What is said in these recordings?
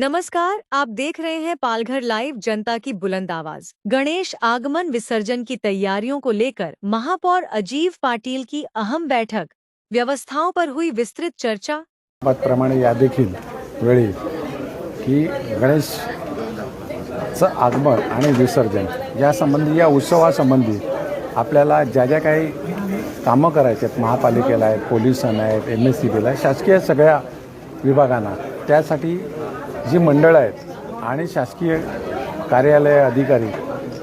नमस्कार, आप देख रहे हैं पालघर लाइव, जनता की बुलंद आवाज। गणेश आगमन विसर्जन की तैयारियों को लेकर महापौर अजीव पाटिल की अहम बैठक, व्यवस्थाओं पर हुई विस्तृत चर्चा। प्रमाणे या देखील वेळी की गणेशचं आगमन आणि विसर्जन यासंबंधी या उत्सवासंबंधी आपल्याला ज्या ज्या काही कामं करायची आहेत, महापालिकेला आहेत, पोलिसांना आहेत, MSCBला आहे, शासकीय सगळ्या विभागांना, त्यासाठी जी मंडळं आहेत आणि शासकीय कार्यालय अधिकारी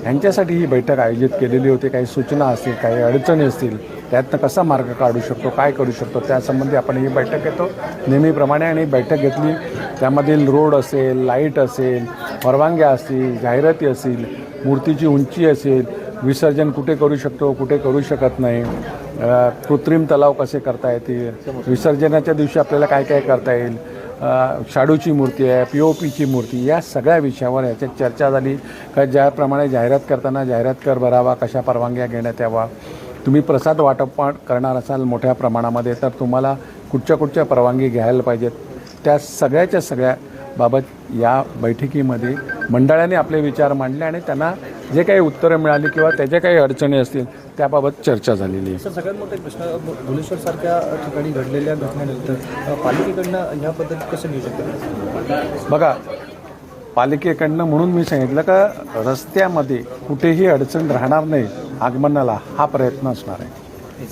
यांच्यासाठी ही बैठक आयोजित केलेली होती। काही सूचना असतील, काही अडचणी असतील, त्यातनं कसा मार्ग काढू शकतो, काय करू शकतो, त्यासंबंधी आपण ही बैठक घेतो नेहमीप्रमाणे। आणि बैठक घेतली, त्यामधील रोड असेल, लाईट असेल, परवानग्या असतील, जाहिराती असतील, मूर्तीची उंची असेल, विसर्जन कुठे करू शकतो, कुठे करू शकत नाही, कृत्रिम तलाव कसे करता येतील, विसर्जनाच्या दिवशी आपल्याला काय काय करता येईल, शाडूची मूर्ती आहे, POPची मूर्ती, या सगळ्या विषयावर याच्यात चर्चा झाली। का ज्याप्रमाणे जाहिरात करताना जाहिरात कर भरावा, कशा परवानग्या घेण्यात यावा, तुम्ही प्रसाद वाटप करणार असाल मोठ्या प्रमाणामध्ये तर तुम्हाला कुठच्या परवानगी घ्यायला पाहिजेत, त्या सगळ्या बाबत या बैठकीमध्ये मंडळाने आपले विचार मांडले आणि त्यांना जे काही उत्तरं मिळाली किंवा त्याच्या काही अडचणी असतील त्याबाबत चर्चा झालेली आहे। सगळ्यात मोठा प्रश्न भुवनेश्वरसारख्या ठिकाणी घडलेल्या घटनेनंतर पालिकेकडनं या पद्धतीत कसं नियोजन करायचं? बघा, पालिकेकडनं म्हणून मी सांगितलं का रस्त्यामध्ये कुठेही अडचण राहणार नाही आगमनाला, हा प्रयत्न असणार आहे।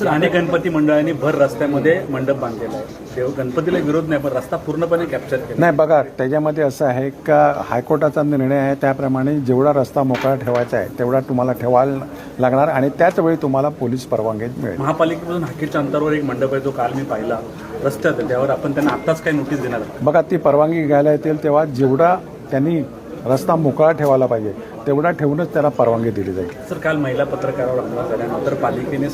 अनेक गणपती मंडळांनी भर रस्त्यामध्ये मंडप बांधलेला आहे, गणपतीला विरोध नाही पण रस्ता पूर्णपणे कॅप्चर केला नाही। बघा, त्याच्यामध्ये असं आहे का हायकोर्टाचा निर्णय आहे, त्याप्रमाणे जेवढा रस्ता मोकळा ठेवायचा आहे तेवढा तुम्हाला ठेवायला लागणार आणि त्याच वेळी तुम्हाला पोलीस परवानगी मिळेल। महापालिकेपासून हाकेच्या अंतरावर एक मंडप आहे, जो काल मी पाहिला रस्त्यात, त्यावर आपण त्यांना आत्ताच काही नोटीस देणार आहोत? बघा, ती परवानगी घ्यायला येतील तेव्हा जेवढा त्यांनी रस्ता मोकळा ठेवायला पाहिजे तेवढा ठेवूनच त्याला परवानगी दिली जाईल। सर, काल महिला पत्रकारावर हमला झाल्यानंतर पालिकेने